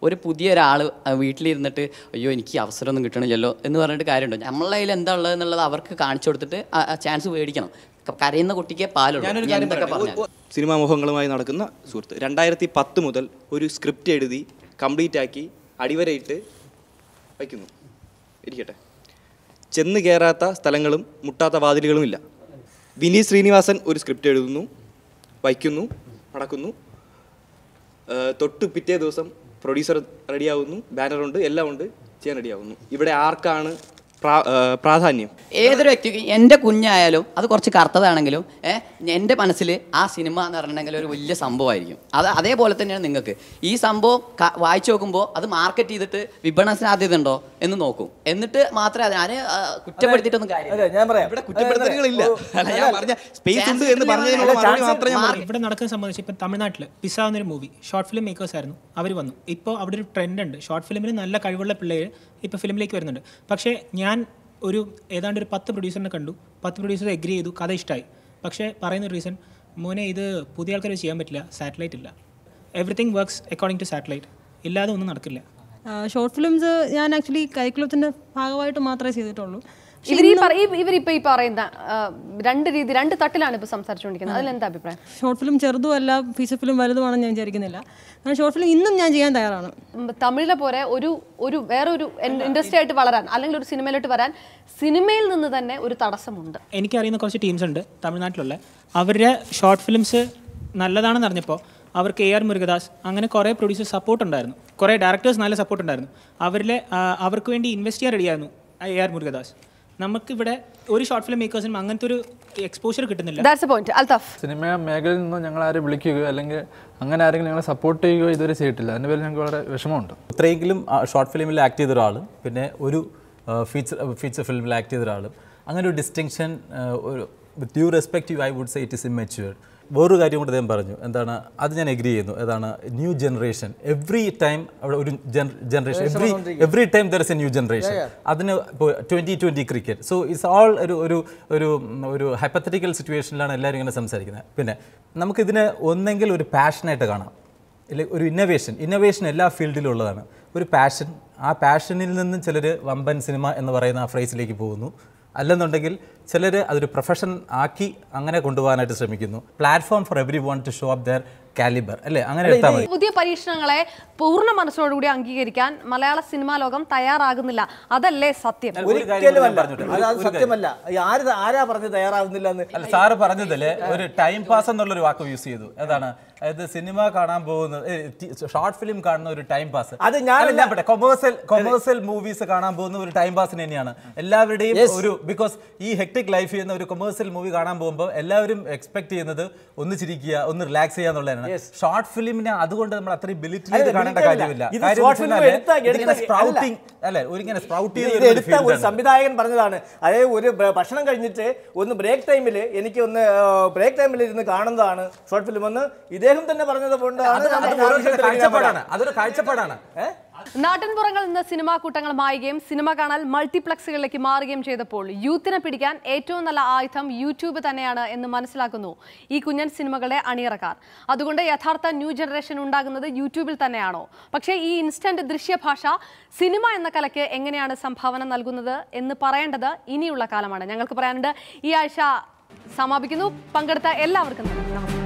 ഒരു പുതിയൊരാൾ വീട്ടിലിരുന്നിട്ട് അയ്യോ എനിക്ക് അവസരമൊന്നും കിട്ടണില്ലല്ലോ എന്ന് പറഞ്ഞിട്ട് കാര്യമുണ്ടോ? നമ്മളുടെ കയ്യിൽ എന്താ ഉള്ളതെന്നുള്ളത് അവർക്ക് കാണിച്ചു കൊടുത്തിട്ട് ചാൻസ് മേടിക്കണം. കരയുന്ന കുട്ടിക്ക് പാലുള്ളൂ. സിനിമാ മോഹങ്ങളുമായി നടക്കുന്ന സുഹൃത്ത് 2010 മുതൽ ഒരു സ്ക്രിപ്റ്റ് എഴുതി കംപ്ലീറ്റ് ആക്കി അടിവരയിട്ട് വയ്ക്കുന്നു. ഇരിക്കട്ടെ. ചെന്ന് കയറാത്ത സ്ഥലങ്ങളും മുട്ടാത്ത വാതിലുകളുമില്ല. വിനീത് ശ്രീനിവാസൻ ഒരു സ്ക്രിപ്റ്റ് എഴുതുന്നു, വയ്ക്കുന്നു, നടക്കുന്നു. തൊട്ട് പിറ്റേ ദിവസം പ്രൊഡ്യൂസർ റെഡിയാവുന്നു, ബാനറുണ്ട്, എല്ലാം ഉണ്ട്, ചെയ്യാൻ റെഡിയാവുന്നു. ഇവിടെ ആർക്കാണ് പ്രാധാന്യം? ഏതൊരു വ്യക്തിക്ക്, എൻ്റെ കുഞ്ഞായാലും അത് കുറച്ച് കറുത്തതാണെങ്കിലും എൻ്റെ മനസ്സിൽ ആ സിനിമ എന്ന് പറഞ്ഞിട്ടുണ്ടെങ്കിൽ ഒരു വലിയ സംഭവമായിരിക്കും. അതേപോലെ തന്നെയാണ് നിങ്ങൾക്ക്. ഈ സംഭവം വായിച്ചു നോക്കുമ്പോൾ അത് മാർക്കറ്റ് ചെയ്തിട്ട് വിപണന സാധ്യത ഉണ്ടോ എന്ന് നോക്കും. എന്നിട്ട് മാത്രമേ ഞാൻ കുറ്റപ്പെടുത്തിയിട്ടൊന്നും കാര്യമില്ല. ഇവിടെ നടക്കുന്ന സംബന്ധിച്ച് ഇപ്പം തമിഴ്നാട്ടിൽ പിസ എന്നൊരു മൂവി ഷോർട്ട് ഫിലിം മേക്കേഴ്സ് ആയിരുന്നു, അവർ വന്നു. ഇപ്പോൾ അവിടെ ഒരു ട്രെൻഡ് ഉണ്ട്, ഷോർട്ട് ഫിലിമിൽ നല്ല കഴിവുള്ള പിള്ളേർ ഇപ്പോൾ ഫിലിമിലേക്ക് വരുന്നുണ്ട്. പക്ഷേ ഞാൻ ഏതാണ്ട് ഒരു 10 പ്രൊഡ്യൂസറിനെ കണ്ടു, 10 പ്രൊഡ്യൂസർ എഗ്രി ചെയ്തു, കഥ ഇഷ്ടമായി. പക്ഷേ പറയുന്ന റീസൺ, മോനെ ഇത് പുതിയ ആൾക്കാർ ചെയ്യാൻ പറ്റില്ല, സാറ്റലൈറ്റ് ഇല്ല. Everything works according to satellite, ഇല്ലാതെ ഒന്നും നടക്കില്ല. ഷോർട്ട് ഫിലിംസ് ഞാൻ ആക്ച്വലി കരിക്കുലത്തിൻ്റെ ഭാഗമായിട്ട് മാത്രമേ ചെയ്തിട്ടുള്ളൂ. ഇവരിപ്പോൾ ഈ പറയുന്ന രണ്ട് തട്ടിലാണ് ഇപ്പോൾ സംസാരിച്ചുകൊണ്ടിരിക്കുന്നത്. അതിലെന്താ അഭിപ്രായം? ഷോർട്ട് ഫിലിം ചെറുതുമല്ല, ഫീച്ചർ ഫിലിം വലുതുമാണെന്ന് ഞാൻ വിചാരിക്കുന്നില്ല. കാരണം ഷോർട്ട് ഫിലിം ഇന്നും ഞാൻ ചെയ്യാൻ തയ്യാറാണ്. തമിഴിലെ പോലെ വേറൊരു ഇൻഡസ്ട്രി ആയിട്ട് വളരാൻ, അല്ലെങ്കിൽ ഒരു സിനിമയിലോട്ട് വരാൻ സിനിമയിൽ നിന്ന് തന്നെ ഒരു തടസ്സമുണ്ട്. എനിക്കറിയുന്ന കുറച്ച് ടീംസ് ഉണ്ട് തമിഴ്നാട്ടിലുള്ള. അവരുടെ ഷോർട്ട് ഫിലിംസ് നല്ലതാണെന്ന് അറിഞ്ഞപ്പോൾ അവർക്ക് AR മുരുകദാസ് അങ്ങനെ കുറേ പ്രൊഡ്യൂസേഴ്സ് സപ്പോർട്ട് ഉണ്ടായിരുന്നു, കുറേ ഡയറക്ടേഴ്സ് നല്ല സപ്പോർട്ട് ഉണ്ടായിരുന്നു. അവർക്ക് വേണ്ടി ഇൻവെസ്റ്റ് ചെയ്യാൻ റെഡിയായിരുന്നു AR മുരുകദാസ്. നമുക്കിവിടെ ഒരു ഷോർട്ട് ഫിലിം മേക്കേഴ്സിനും അങ്ങനത്തെ ഒരു എക്സ്പോഷർ കിട്ടുന്നില്ല. സിനിമ മേഖലയിൽ നിന്ന് ഞങ്ങൾ ആരും വിളിക്കുകയോ അല്ലെങ്കിൽ അങ്ങനെ ആരെങ്കിലും ഞങ്ങളെ സപ്പോർട്ട് ചെയ്യുകയോ ഇതുവരെ ചെയ്തിട്ടില്ല. അതിൻ്റെ പേരിൽ ഞങ്ങൾക്ക് വളരെ വിഷമമുണ്ട്. ഇത്രയെങ്കിലും ഷോർട്ട് ഫിലിമിൽ ആക്ട് ചെയ്ത ഒരാളും പിന്നെ ഒരു ഫീച്ചർ ഫിലിമിൽ ആക്ട് ചെയ്ത ഒരാളും അങ്ങനെ ഒരു distinction, with due respective I would say it is immatured. വേറൊരു കാര്യം കൂടെ അദ്ദേഹം പറഞ്ഞു, എന്താണ്, അത് ഞാൻ എഗ്രി ചെയ്യുന്നു. ഏതാണ്, ന്യൂ ജനറേഷൻ. എവറി ടൈം അവിടെ ഒരു generation, every time there is A new generation. അതിന് ഇപ്പോൾ 2020 ക്രിക്കറ്റ്, സോ ഇറ്റ്സ് ഓൾ ഒരു ഹൈപ്പത്തറ്റിക്കൽ സിറ്റുവേഷനിലാണ് എല്ലാവരും ഇങ്ങനെ സംസാരിക്കുന്നത്. പിന്നെ നമുക്കിതിനെ ഒന്നെങ്കിൽ ഒരു പാഷനായിട്ട് കാണാം, അല്ലെങ്കിൽ ഒരു ഇന്നോവേഷൻ എല്ലാ ഫീൽഡിലും ഉള്ളതാണ്. ഒരു പാഷൻ, ആ പാഷനിൽ നിന്നും ചിലർ വമ്പൻ സിനിമ എന്ന് പറയുന്ന ആ ഫ്രേസിലേക്ക് പോകുന്നു. അല്ലെന്നുണ്ടെങ്കിൽ ചിലർ അതൊരു പ്രൊഫഷൻ ആക്കി അങ്ങനെ കൊണ്ടുപോകാനായിട്ട് ശ്രമിക്കുന്നു. Platform for everyone to show up their calibre, അല്ലേ? അങ്ങനെ എടുത്താൽ മതി. പുതിയ പരീക്ഷണങ്ങളെ പൂർണ്ണ മനസ്സോടുകൂടി അംഗീകരിക്കാൻ മലയാള സിനിമാ ലോകം തയ്യാറാകുന്നില്ല. അതല്ലേ സത്യം? സത്യമല്ല. ആരാ പറഞ്ഞ് തയ്യാറാവുന്നില്ല? അല്ല, സാറ് പറഞ്ഞതില് ഒരു ടൈം പാസ് എന്നുള്ളൊരു വാക്ക് യൂസ് ചെയ്തു. ഏതാണ്, അതായത് സിനിമ കാണാൻ പോകുന്ന, ഷോർട്ട് ഫിലിം കാണുന്ന ഒരു ടൈം പാസ്. അത് ഞാൻ കൊമേഴ്സ്യൽ മൂവീസ് കാണാൻ പോകുന്ന ഒരു ടൈം പാസിന് തന്നെയാണ് എല്ലാവരുടെയും ഒരു. ബിക്കോസ് ഈ ഹെക്ടിക് ലൈഫ് ചെയ്യുന്ന ഒരു കൊമേഴ്സ്യൽ മൂവി കാണാൻ പോകുമ്പോൾ എല്ലാവരും എക്സ്പെക്ട് ചെയ്യുന്നത് ഒന്ന് ചിരിക്കുക, ഒന്ന് റിലാക്സ് ചെയ്യുക എന്നുള്ളതാണ്. ഷോർട്ട് ഫിലിമിനെ അതുകൊണ്ട് നമ്മൾ അത്രയും ബിലിറ്റ് ചെയ്ത് കാണേണ്ട കാര്യമില്ല. ഒരു സംവിധായകൻ പറഞ്ഞതാണ്, അതായത് ഒരു ഭക്ഷണം കഴിഞ്ഞിട്ട് ഒന്ന് ബ്രേക്ക് ടൈമിൽ ഇരുന്ന് കാണുന്നതാണ് ഷോർട്ട് ഫിലിം എന്ന് ഇദ്ദേഹം തന്നെ പറഞ്ഞത് കൊണ്ടാണ്. അതൊരു കാഴ്ചപ്പാടാണ്. നാട്ടിൻപുറങ്ങളിൽ നിന്ന് സിനിമാ കൂട്ടങ്ങൾ മായുകയും സിനിമ കാണാൻ മൾട്ടിപ്ലക്സുകളിലേക്ക് മാറുകയും ചെയ്തപ്പോൾ യൂത്തിനെ പിടിക്കാൻ ഏറ്റവും നല്ല ആയുധം യൂട്യൂബ് തന്നെയാണ് എന്ന് മനസ്സിലാക്കുന്നു ഈ കുഞ്ഞൻ സിനിമകളുടെ അണിയറക്കാർ. അതുകൊണ്ട് യഥാർത്ഥ ന്യൂ ജനറേഷൻ ഉണ്ടാകുന്നത് യൂട്യൂബിൽ തന്നെയാണോ? പക്ഷേ ഈ ഇൻസ്റ്റന്റ് ദൃശ്യഭാഷ സിനിമ എന്ന കലയ്ക്ക് എങ്ങനെയാണ് സംഭാവന നൽകുന്നത് എന്ന് പറയേണ്ടത് ഇനിയുള്ള കാലമാണ്. ഞങ്ങൾക്ക് പറയാനുണ്ട്. ഈ ആഴ്ച സമാപിക്കുന്നു. പങ്കെടുത്ത എല്ലാവർക്കും നന്ദി.